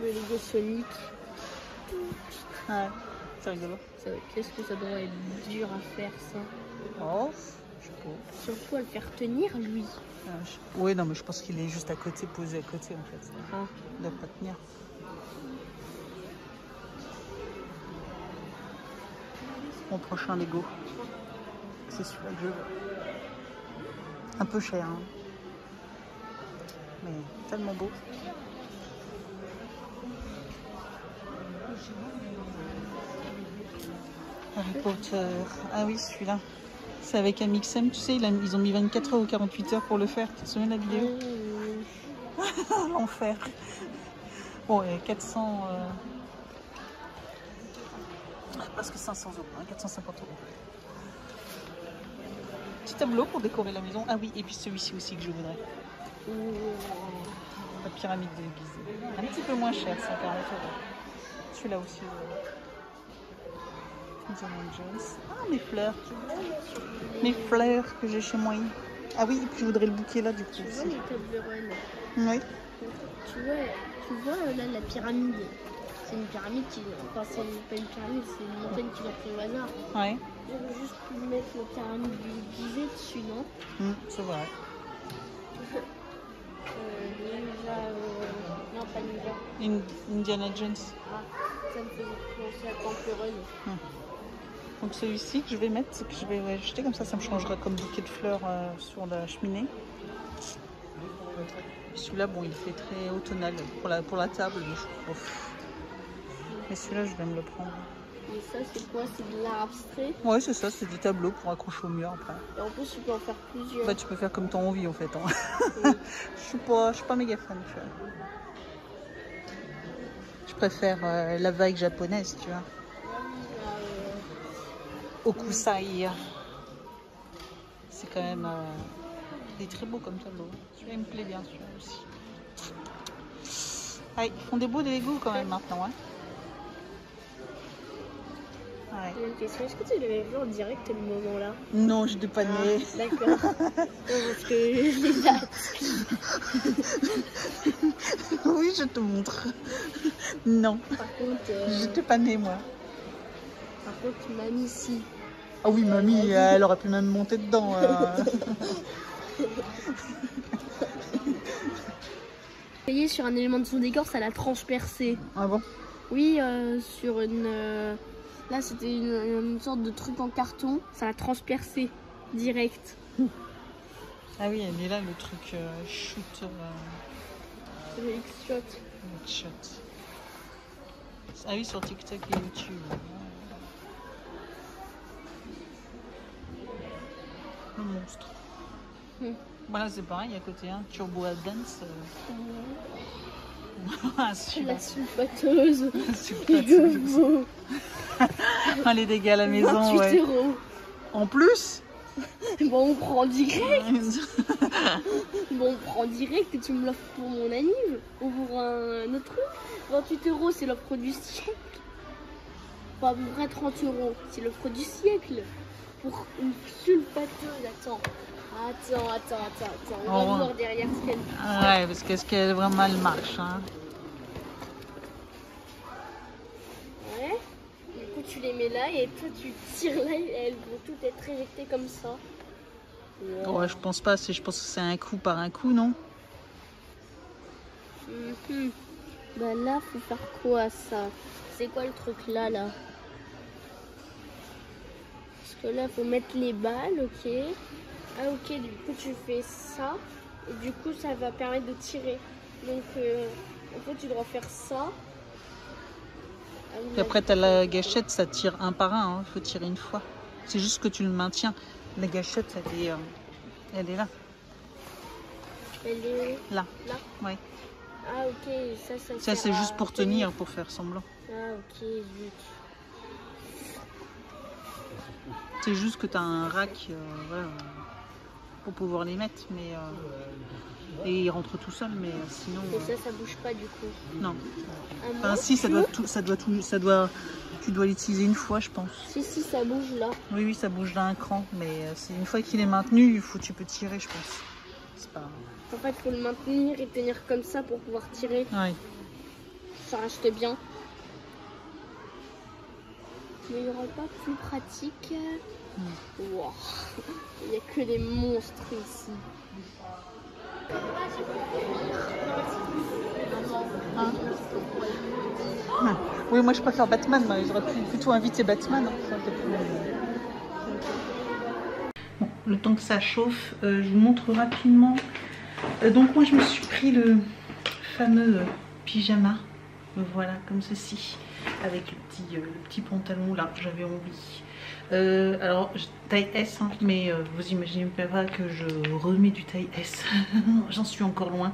Le Lego Sonic.
Ouais, c'est rigolo.
Qu'est-ce que ça doit être dur à faire ça?
Oh, je sais pas.
Surtout à le faire tenir lui.
Oui, non, mais je pense qu'il est juste à côté, posé à côté en fait.
Ah.
Il ne doit pas tenir. Mon prochain Lego. C'est celui-là que je veux. Un peu cher, hein. Mais tellement beau. Harry Potter. Ah oui, celui-là. C'est avec Amixem, tu sais, ils ont mis 24 heures ou 48 heures pour le faire. Tu te souviens de la vidéo? L'enfer. Bon, et 400... presque 500 euros, hein, 450 euros. Petit tableau pour décorer la maison. Ah oui, et puis celui-ci aussi que je voudrais. La pyramide de Gizeh. Un petit peu moins cher, 140 euros. Celui-là aussi. Indiana Jones. Ah, mes fleurs. Mes fleurs que j'ai chez moi. Ah oui, et puis je voudrais le bouquet là du coup.
Tu vois les Toblerone.
Oui.
Tu vois là la pyramide. C'est une pyramide qui. Enfin, c'est pas une pyramide, c'est une montagne qui l'a pris au hasard.
Ouais.
J'aurais juste pu mettre la pyramide du Gizeh dessus, non?
C'est vrai.
Ninja. Non, pas Ninja.
Indiana Jones.
Ah, ça me faisait penser à Toblerone.
Donc celui-ci que je vais mettre, c'est que je vais jeter comme ça me changera comme bouquet de fleurs sur la cheminée. Celui-là, bon, il fait très automnal pour la table. Mais celui-là, je vais me le prendre.
Et ça, c'est quoi? C'est de l'art abstrait?
Ouais, c'est ça, c'est des tableaux pour accrocher au mur après.
Et en plus, tu peux en faire plusieurs.
Bah, tu peux faire comme t'as envie en fait. Hein. Je suis pas méga fan. Je préfère la vague japonaise, tu vois. Okusai. C'est quand même il est très beau comme tableau. Celui-là il me plaît bien, celui-là aussi. Ah, ils font des beaux Lego quand même maintenant. Hein. Ouais.
J'ai une question, est-ce que tu l'avais vu en direct le moment là?
Non, je n'étais pas née.
D'accord. Parce que les dates.
Oui, je te montre. Non.
Par contre.
J'étais pas née moi.
Par contre, mamie si.
Ah oui, mamie, elle aurait pu même monter dedans.
Vous voyez, sur un élément de son décor, ça l'a transpercé.
Ah bon?
Oui, sur une... Là, c'était une sorte de truc en carton. Ça l'a transpercé direct.
Ah oui, elle est là, le truc shoot.
C'est le X-Shot.
Shot. Ah oui, sur TikTok et YouTube. Le monstre. Voilà, c'est pareil, à côté, hein, Turbo Dance. Ah, super.
La sulfateuse.
Super. Oh, les dégâts à la maison,
28
ouais.
euros.
En plus?
Bon, on prend direct. Bon, on prend direct et tu me l'offres pour mon anniv ou pour un autre truc. 28 euros, c'est l'offre du siècle. Enfin, à peu près 30 euros, c'est l'offre du siècle. Pour une sulfateuse, attends. On va voir derrière ce qu'elle fait.
Ouais, parce qu'est-ce qu'elle vraiment elle marche, hein.
Ouais. Du coup, tu les mets là et toi, tu tires là et elles vont toutes être éjectées comme ça.
Ouais, je pense pas, je pense que c'est un coup par un coup, non?
Bah là, faut faire quoi ça? C'est quoi le truc là? Parce que là, faut mettre les balles, ok. Ah ok, du coup tu fais ça et du coup ça va permettre de tirer. Donc en fait tu dois faire ça.
Et après tu as la gâchette, ça tire un par un, il faut tirer une fois. C'est juste que tu le maintiens. La gâchette, elle est là.
Elle est
là.
Là.
Oui.
Ah ok,
Ça c'est juste pour tenir, pour faire semblant.
Ah ok, zut.
C'est juste que tu as un rack voilà, pour pouvoir les mettre, mais et ils rentrent tout seuls, mais sinon.
Et ça bouge pas du coup.
Non.
Enfin,
si, ça doit, tu dois l'utiliser une fois, je pense.
Si ça bouge là.
Oui, ça bouge d'un cran, mais c'est une fois qu'il est maintenu, tu peux tirer, je pense. C'est pas.
En fait, il faut le maintenir et tenir comme ça pour pouvoir tirer.
Oui.
Ça reste bien. Mais il n'y aura pas plus pratique. Wow. Il n'y a que des monstres ici.
Oui, moi je préfère Batman. J'aurais plutôt invité Batman. Bon, le temps que ça chauffe, je vous montre rapidement. Donc moi je me suis pris le fameux pyjama. Voilà, comme ceci. avec le petit pantalon là, j'avais envie. Alors taille S, hein, mais vous imaginez pas que je remets du taille S. J'en suis encore loin.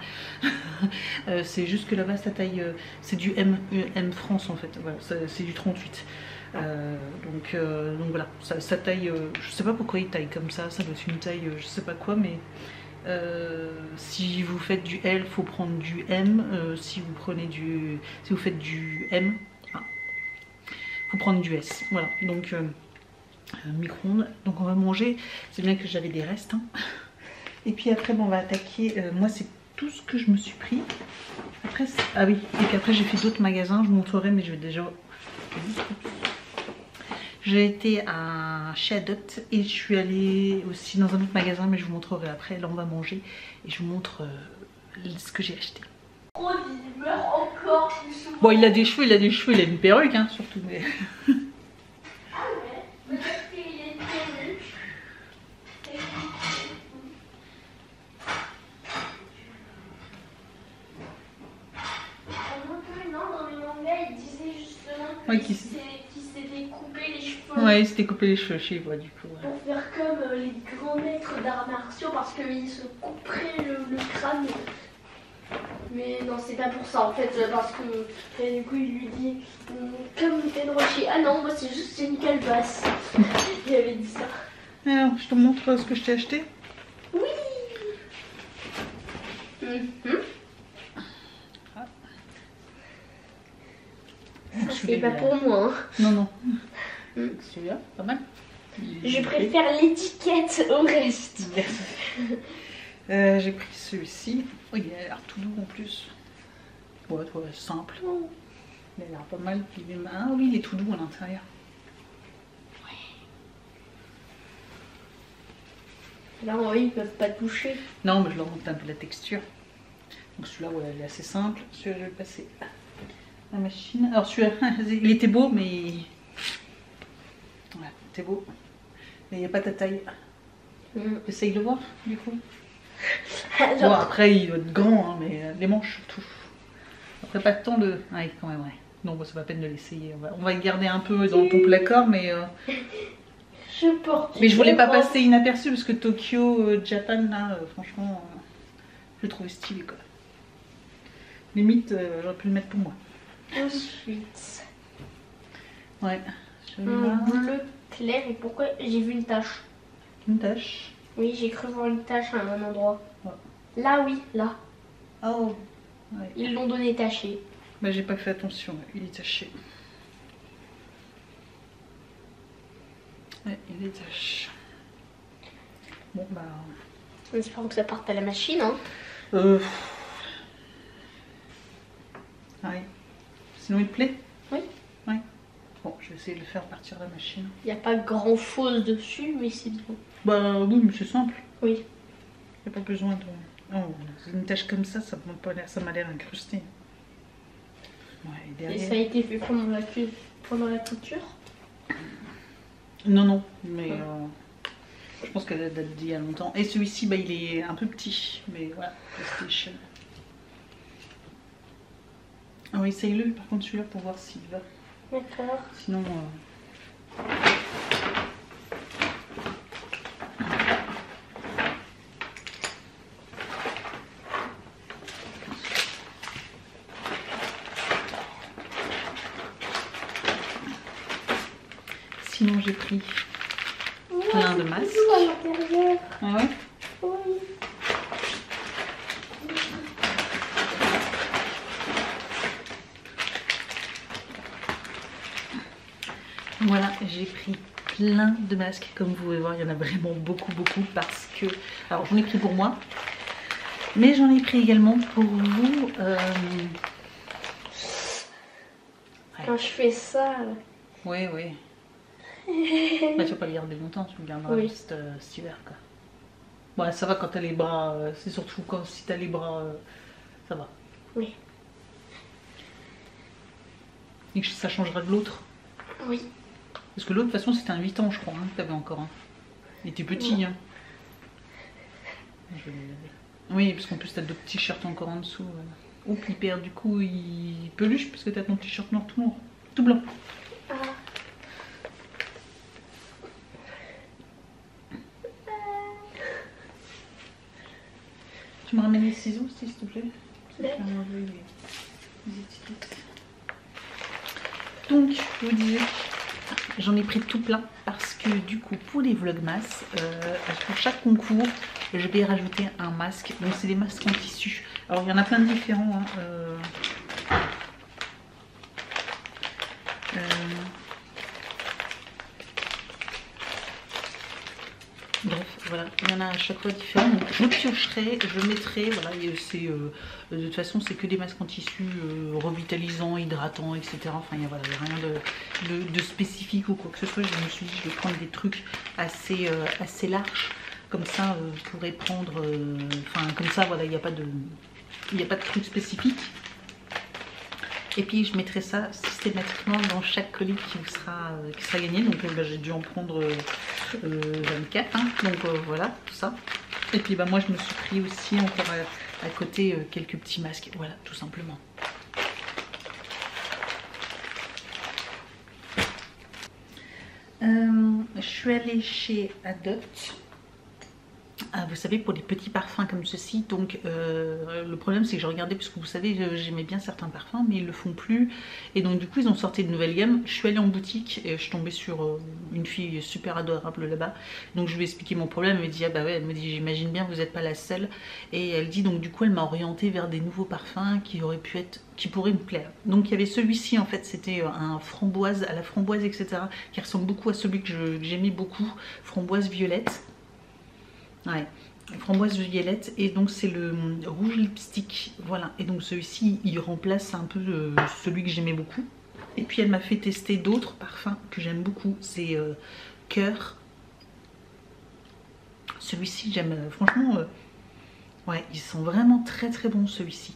C'est juste que là-bas, sa taille, c'est du M France en fait. Voilà, c'est du 38. Donc voilà, ça taille. Je sais pas pourquoi il taille comme ça. Ça doit être une taille, je sais pas quoi, mais si vous faites du L, faut prendre du M. Si vous faites du M, faut prendre du S. Voilà, donc micro-ondes. Donc on va manger. C'est bien que j'avais des restes. Hein. Et puis après, bon, on va attaquer. Moi, c'est tout ce que je me suis pris. Après, ah oui. Et puis après, j'ai fait d'autres magasins. Je vous montrerai, mais je vais déjà. J'ai été chez Adopt et je suis allée aussi dans un autre magasin, mais je vous montrerai après. Là, on va manger et je vous montre ce que j'ai acheté.
Oh, il meurt encore plus souvent.
Bon, il a des cheveux, il a une perruque, hein, surtout. Mais...
Ah ouais, peut-être qu'il est une perruque. Non, dans les mangas, il disait justement
ouais,
qu'il s'était coupé les cheveux.
Ouais, il s'était coupé les cheveux chez moi, du coup. Ouais.
Pour faire comme les grands maîtres d'arts martiaux, parce qu'ils se couperaient le crâne. Mais non, c'est pas pour ça en fait, parce que et du coup il lui dit comme Ken Rocher. Ah non, moi c'est juste une calebasse. Il avait dit ça.
Alors, je te montre ce que je t'ai acheté.
Oui. C'est pas pour moi. Hein.
Non, non. Celui-là, pas mal.
Je préfère l'étiquette au reste.
J'ai pris celui-ci. Oh, il a l'air tout doux en plus. Ouais, simple. Il a l'air pas mal. Ah oui, il est tout doux à l'intérieur.
Ouais. Là, oui, ils peuvent pas toucher.
Non, mais je leur montre un peu la texture. Donc celui-là, ouais, il est assez simple. Celui-là, je vais le passer à la machine. Alors celui-là, il était beau, mais... Ouais, il était beau. Mais il n'y a pas ta taille. Essaye de le voir, du coup.
Alors...
Bon, après, il doit être grand, hein, mais les manches surtout. Après, pas de temps de... Ouais, quand même, ouais. Non, bon, c'est pas la peine de l'essayer. On va le garder un peu dans ton placard, mais...
Je porte.
Mais je voulais pas passer inaperçu, parce que Tokyo, Japan, là, franchement, je le trouvais stylé, quoi. Limite, j'aurais pu le mettre pour moi.
Ensuite...
Ouais.
Un bleu clair, et pourquoi j'ai vu une tache?
Une tache?
Oui, j'ai cru voir une tache à un endroit.
Ouais.
Là, oui, là.
Oh. Ouais.
Ils l'ont donné taché.
Bah, j'ai pas fait attention, il est taché. Ouais, il est taché. Bon, bah...
J'espère que ça parte à la machine, hein.
Ouais. Sinon, il te plaît?
Oui.
Ouais. Bon, je vais essayer de le faire partir la machine.
Il n'y a pas grand chose dessus, mais c'est bien.
Bah oui, mais c'est simple.
Oui.
Il n'y a pas besoin de... Oh, une tache comme ça, ça m'a l'air incrusté. Ouais, et derrière...
Et ça a été fait pendant la couture?
Non, non, mais je pense qu'elle date d'il y a longtemps. Et celui-ci, bah, il est un peu petit, mais voilà, PlayStation. Ah oui, essaye-le par contre celui-là pour voir s'il va.
D'accord.
Sinon... Sinon j'ai pris plein de masques.
À l'intérieur.
Ah ouais?
Oui.
Voilà, j'ai pris plein de masques. Comme vous pouvez voir, il y en a vraiment beaucoup parce que... Alors j'en ai pris pour moi, mais j'en ai pris également pour vous.
Quand je fais ça...
Oui, oui. Bah, tu vas pas le garder longtemps, tu le garderas juste cet hiver, quoi. Bon, ça va quand t'as les bras, c'est surtout quand si t'as les bras, ça va.
Oui.
Et que ça changera de l'autre.
Oui.
Parce que l'autre, de toute façon, c'était un 8 ans, je crois, hein, que t'avais encore. Hein. Il était petit, hein. Je vais les laver. Oui, parce qu'en plus, t'as 2 petits shirts encore en dessous. Oups, il perd du coup, il peluche parce que t'as ton t-shirt noir tout noir. tout blanc. Tu me ramènes les ciseaux, s'il te plaît. Donc, je vous disais, j'en ai pris tout plein parce que du coup, pour les vlogmas, pour chaque concours, je vais rajouter un masque. Donc, c'est des masques en tissu. Alors, il y en a plein de différents. Hein. Bref, voilà, il y en a à chaque fois différents. Donc je piocherai, je mettrai, voilà, de toute façon c'est que des masques en tissu revitalisants, hydratants, etc. Enfin, il n'y a rien de spécifique ou quoi que ce soit. Je me suis dit, je vais prendre des trucs assez larges. Comme ça, je pourrais prendre, enfin comme ça, voilà, il n'y a pas de truc spécifique. Et puis je mettrai ça systématiquement dans chaque colis qui sera gagné. Donc j'ai dû en prendre 24. Hein. Donc voilà, tout ça. Et puis moi je me suis pris aussi encore à côté quelques petits masques. Voilà, tout simplement. Je suis allée chez Adopt. Vous savez, pour des petits parfums comme ceci. Donc le problème c'est que je regardais, puisque vous savez j'aimais bien certains parfums, mais ils le font plus. Et donc du coup ils ont sorti de nouvelles gammes. Je suis allée en boutique et je suis tombée sur une fille super adorable là-bas. Donc je lui ai expliqué mon problème. Elle me dit ah bah ouais, elle me dit j'imagine bien vous n'êtes pas la seule. Et elle dit donc du coup elle m'a orientée vers des nouveaux parfums qui pourraient me plaire. Donc il y avait celui-ci en fait, c'était un framboise, à la framboise etc. qui ressemble beaucoup à celui que j'aimais beaucoup, framboise violette. Ouais, framboise violette, et donc c'est le rouge lipstick, voilà. Et donc celui-ci il remplace un peu celui que j'aimais beaucoup. Et puis elle m'a fait tester d'autres parfums que j'aime beaucoup, c'est Cœur. Celui-ci j'aime, franchement, ouais, ils sont vraiment très très bons celui-ci.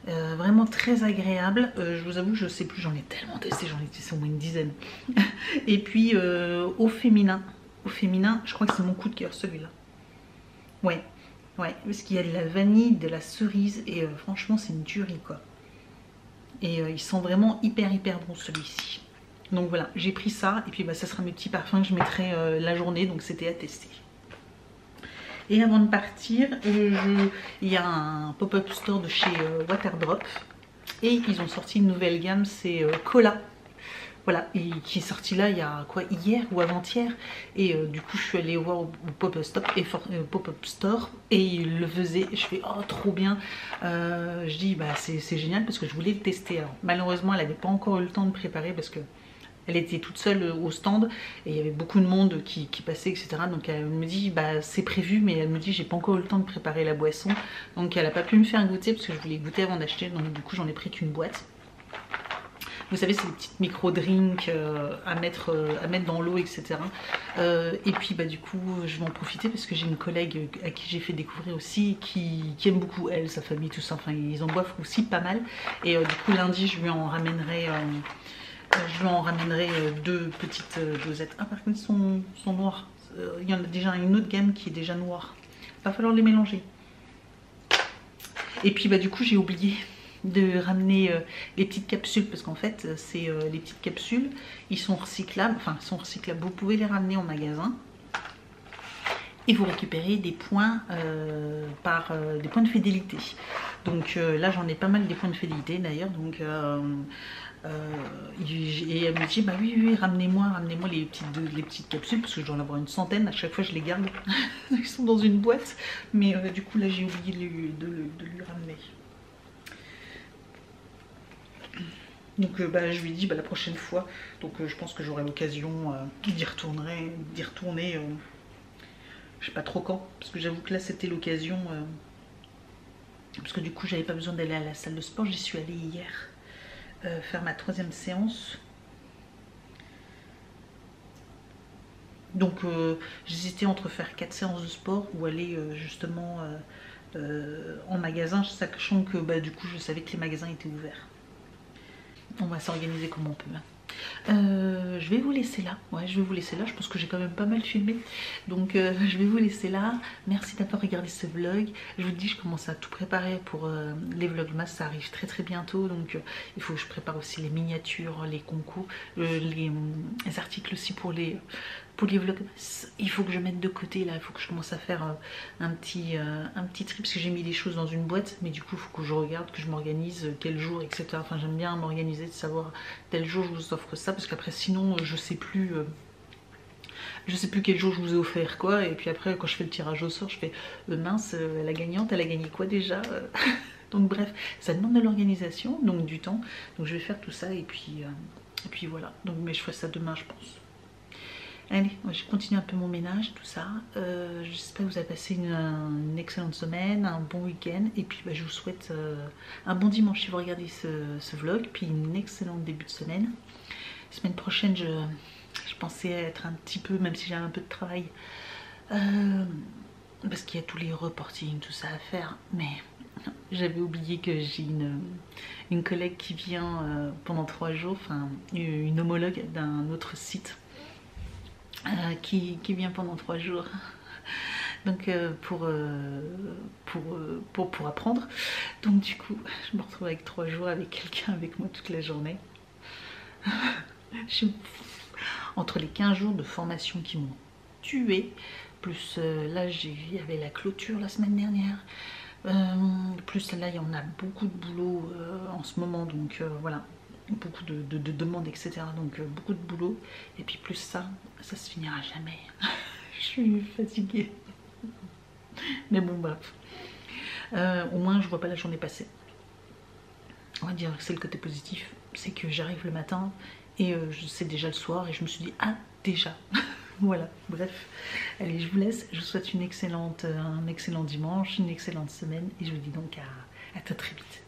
Vraiment très agréable. Je vous avoue, je sais plus, j'en ai tellement testé, j'en ai testé au moins une dizaine. Et puis au féminin, je crois que c'est mon coup de cœur celui-là. Ouais, parce qu'il y a de la vanille, de la cerise et franchement c'est une tuerie quoi. Et il sent vraiment hyper bon celui-ci. Donc voilà, j'ai pris ça et puis ça sera mes petits parfums que je mettrai la journée, donc c'était à tester. Et avant de partir, il y a un pop-up store de chez Waterdrop et ils ont sorti une nouvelle gamme, c'est Cola. Voilà, et qui est sorti là il y a quoi, hier ou avant-hier. Et du coup je suis allée voir au pop-up store et il le faisait. Je fais oh trop bien. Je dis bah c'est génial parce que je voulais le tester. Alors, malheureusement elle n'avait pas encore eu le temps de préparer parce que elle était toute seule au stand et il y avait beaucoup de monde qui passait etc. Donc elle me dit bah c'est prévu, mais elle me dit j'ai pas encore eu le temps de préparer la boisson. Donc elle a pas pu me faire goûter parce que je voulais goûter avant d'acheter. Donc du coup j'en ai pris qu'une boîte. Vous savez, c'est des petites micro-drinks à mettre dans l'eau, etc. Et puis bah, du coup, je vais en profiter parce que j'ai une collègue à qui j'ai fait découvrir aussi, qui aime beaucoup elle, sa famille, tout ça. Enfin, ils en boivent aussi pas mal. Et du coup, lundi, je lui en ramènerai, deux petites dosettes. Ah, par contre, ils sont noirs. Il y en a déjà une autre gamme qui est déjà noire. Il va falloir les mélanger. Et puis bah du coup, j'ai oublié de ramener les petites capsules parce qu'en fait c'est les petites capsules, ils sont recyclables, enfin ils sont recyclables, vous pouvez les ramener en magasin et vous récupérez des points des points de fidélité. Donc là j'en ai pas mal des points de fidélité d'ailleurs, donc et elle me dit bah oui ramenez-moi les petites capsules parce que je dois en avoir une centaine, à chaque fois je les garde ils sont dans une boîte, mais du coup là j'ai oublié de lui ramener. Donc je lui ai dit la prochaine fois, donc je pense que j'aurai l'occasion d'y retourner, je sais pas trop quand, parce que j'avoue que là c'était l'occasion, parce que du coup j'avais pas besoin d'aller à la salle de sport, j'y suis allée hier faire ma 3e séance. Donc j'hésitais entre faire 4 séances de sport ou aller justement en magasin, sachant que du coup je savais que les magasins étaient ouverts. On va s'organiser comme on peut. Je je vais vous laisser là. Ouais, je vais vous laisser là. Je pense que j'ai quand même pas mal filmé. Donc je vais vous laisser là. Merci d'avoir regardé ce vlog. Je vous dis, je commence à tout préparer pour les vlogmas. Ça arrive très très bientôt. Donc il faut que je prépare aussi les miniatures, les concours, les articles aussi pour les vlogmas. Il faut que je mette de côté là. Il faut que je commence à faire un petit tri parce que j'ai mis des choses dans une boîte. Mais du coup, il faut que je regarde, que je m'organise, quel jour, etc. Enfin, j'aime bien m'organiser, de savoir tel jour je vous offre ça parce qu'après sinon je sais plus quel jour je vous ai offert quoi, et puis après quand je fais le tirage au sort je fais mince, la gagnante elle a gagné quoi déjà donc bref, ça demande de l'organisation, donc du temps, donc je vais faire tout ça et puis voilà, donc mais je ferai ça demain je pense. Allez, je continue un peu mon ménage, tout ça. J'espère que vous avez passé une excellente semaine, un bon week-end. Et puis je vous souhaite un bon dimanche si vous regardez ce vlog. Puis une excellente début de semaine. Semaine prochaine, je pensais être un petit peu, même si j'ai un peu de travail. Parce qu'il y a tous les reportings, tout ça à faire. Mais j'avais oublié que j'ai une collègue qui vient pendant 3 jours. Enfin, une homologue d'un autre site. Qui vient pendant 3 jours donc pour apprendre, donc du coup je me retrouve avec 3 jours avec quelqu'un avec moi toute la journée. Entre les 15 jours de formation qui m'ont tué, plus là il y avait la clôture la semaine dernière, plus là il y en a beaucoup de boulot en ce moment, donc voilà, beaucoup de demandes etc, donc beaucoup de boulot, et puis plus ça se finira jamais. Je suis fatiguée mais bon bref, au moins je vois pas la journée passer, on va dire que c'est le côté positif, c'est que j'arrive le matin et je sais déjà le soir et je me suis dit ah déjà voilà, bref, allez je vous laisse, je vous souhaite un excellent dimanche, une excellente semaine et je vous dis donc à très vite.